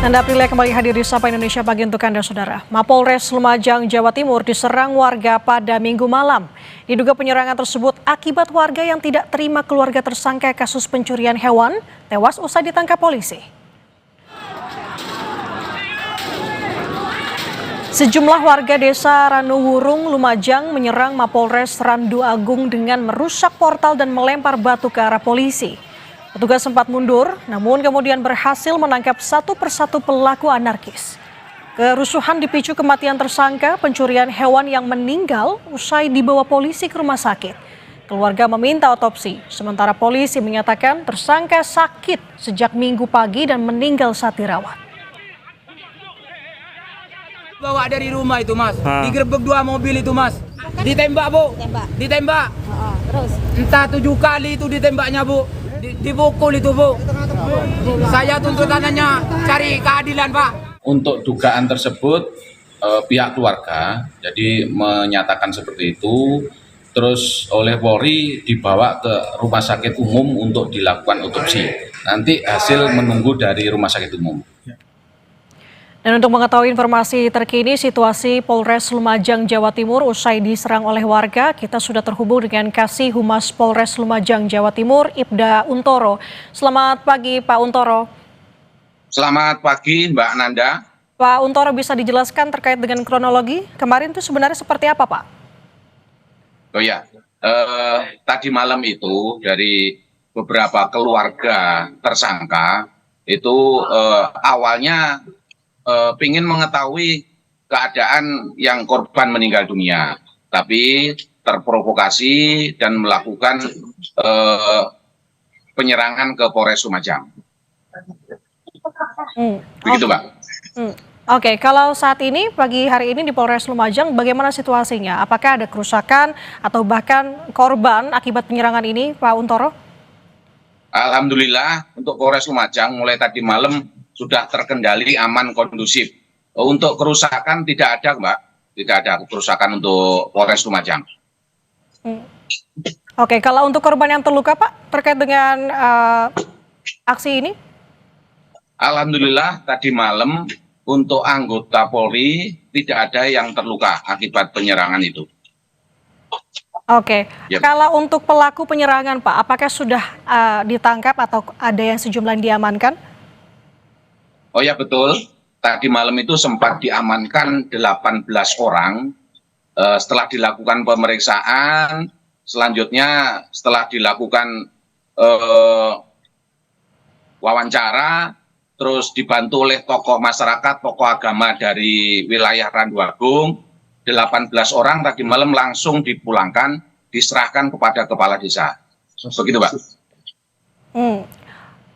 Anda Aprilia kembali hadir di Sapa Indonesia pagi untuk Anda, Saudara. Mapolres Lumajang, Jawa Timur diserang warga pada Minggu malam. Diduga penyerangan tersebut akibat warga yang tidak terima keluarga tersangka kasus pencurian hewan tewas usai ditangkap polisi. Sejumlah warga desa Ranuwurung, Lumajang menyerang Mapolres Randu Agung dengan merusak portal dan melempar batu ke arah polisi. Petugas sempat mundur, namun kemudian berhasil menangkap satu persatu pelaku anarkis. Kerusuhan dipicu kematian tersangka pencurian hewan yang meninggal usai dibawa polisi ke rumah sakit. Keluarga meminta otopsi, sementara polisi menyatakan tersangka sakit sejak Minggu pagi dan meninggal saat dirawat. Bawa dari rumah itu, Mas. Digerebek 2 mobil itu, Mas. Ditembak, Bu. Ditembak. Terus? Entah 7 kali itu ditembaknya, Bu. Dipukul itu, Bu. Saya tuntutannya cari keadilan, Pak. Untuk dugaan tersebut, pihak keluarga jadi menyatakan seperti itu, terus oleh Polri dibawa ke rumah sakit umum untuk dilakukan otopsi. Nanti hasil menunggu dari rumah sakit umum. Dan untuk mengetahui informasi terkini situasi Polres Lumajang, Jawa Timur usai diserang oleh warga, kita sudah terhubung dengan Kasih Humas Polres Lumajang, Jawa Timur, Ibda Untoro. Selamat pagi, Pak Untoro. Selamat pagi, Mbak Nanda. Pak Untoro, bisa dijelaskan terkait dengan kronologi kemarin itu sebenarnya seperti apa, Pak? Oh ya, tadi malam itu dari beberapa keluarga tersangka itu awalnya ingin mengetahui keadaan yang korban meninggal dunia, tapi terprovokasi dan melakukan penyerangan ke Polres Lumajang. Begitu, Mbak. Oke, kalau saat ini, pagi hari ini di Polres Lumajang, bagaimana situasinya? Apakah ada kerusakan atau bahkan korban akibat penyerangan ini, Pak Untoro? Alhamdulillah, untuk Polres Lumajang mulai tadi malam sudah terkendali, aman, kondusif. Untuk kerusakan tidak ada, Mbak. Tidak ada kerusakan untuk Polres Lumajang. Oke, kalau untuk korban yang terluka, Pak, terkait dengan aksi ini? Alhamdulillah, tadi malam untuk anggota Polri tidak ada yang terluka akibat penyerangan itu. Oke, Yep. Kalau untuk pelaku penyerangan, Pak, apakah sudah ditangkap atau ada yang sejumlah yang diamankan? Oh ya, betul. Tadi malam itu sempat diamankan 18 orang. Setelah dilakukan pemeriksaan, selanjutnya setelah dilakukan wawancara, terus dibantu oleh tokoh masyarakat, tokoh agama dari wilayah Randu Agung, 18 orang tadi malam langsung dipulangkan, diserahkan kepada kepala desa. Begitu, Pak.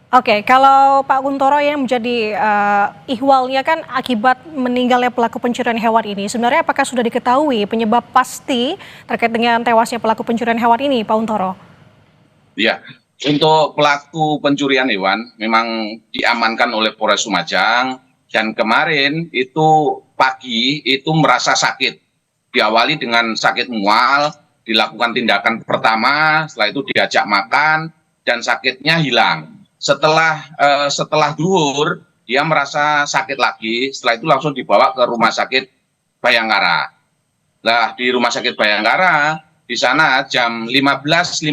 Oke, kalau Pak Untoro yang menjadi ihwalnya kan akibat meninggalnya pelaku pencurian hewan ini, sebenarnya apakah sudah diketahui penyebab pasti terkait dengan tewasnya pelaku pencurian hewan ini, Pak Untoro? Ya, untuk pelaku pencurian hewan memang diamankan oleh Polres Lumajang, dan kemarin itu pagi itu merasa sakit. Diawali dengan sakit mual, dilakukan tindakan pertama, setelah itu diajak makan dan sakitnya hilang. Setelah duhur, dia merasa sakit lagi, setelah itu langsung dibawa ke rumah sakit Bayangkara. Nah, di rumah sakit Bayangkara, di sana jam 15.55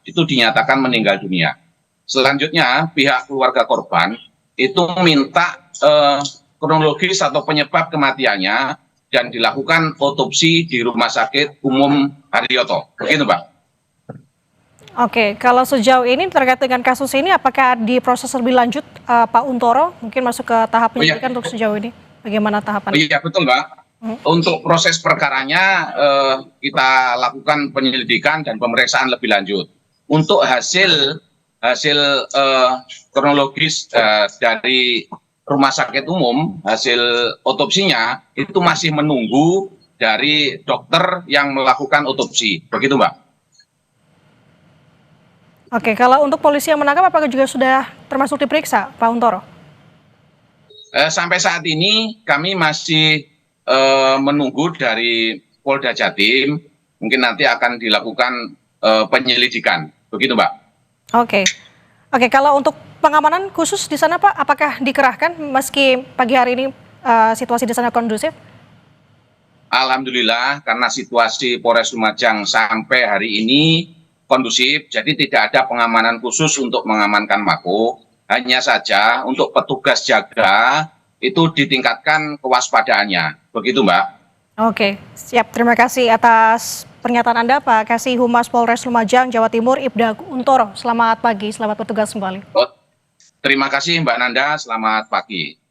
itu dinyatakan meninggal dunia. Selanjutnya, pihak keluarga korban itu minta kronologis atau penyebab kematiannya dan dilakukan otopsi di Rumah Sakit Umum Haryoto. Begitu, Pak. Oke, kalau sejauh ini terkait dengan kasus ini, apakah diproses lebih lanjut, Pak Untoro? Mungkin masuk ke tahap penyelidikan untuk sejauh ini. Bagaimana tahapannya? Iya, betul, Mbak. Untuk proses perkaranya kita lakukan penyelidikan dan pemeriksaan lebih lanjut. Untuk hasil kronologis dari Rumah Sakit Umum, hasil otopsinya itu masih menunggu dari dokter yang melakukan otopsi. Begitu, Mbak. Oke, kalau untuk polisi yang menangkap, apakah juga sudah termasuk diperiksa, Pak Untoro? Sampai saat ini kami masih menunggu dari Polda Jatim, mungkin nanti akan dilakukan penyelidikan. Begitu, Mbak. Oke, kalau untuk pengamanan khusus di sana Pak, apakah dikerahkan meski pagi hari ini situasi di sana kondusif? Alhamdulillah karena situasi Polres Lumajang sampai hari ini kondusif, jadi tidak ada pengamanan khusus untuk mengamankan Mako. Hanya saja untuk petugas jaga itu ditingkatkan kewaspadaannya. Begitu Mbak. Oke, siap. Terima kasih atas pernyataan Anda Pak Kasih Humas Polres Lumajang, Jawa Timur, Ibda Untoro. Selamat pagi, selamat bertugas kembali. Terima kasih Mbak Nanda, selamat pagi.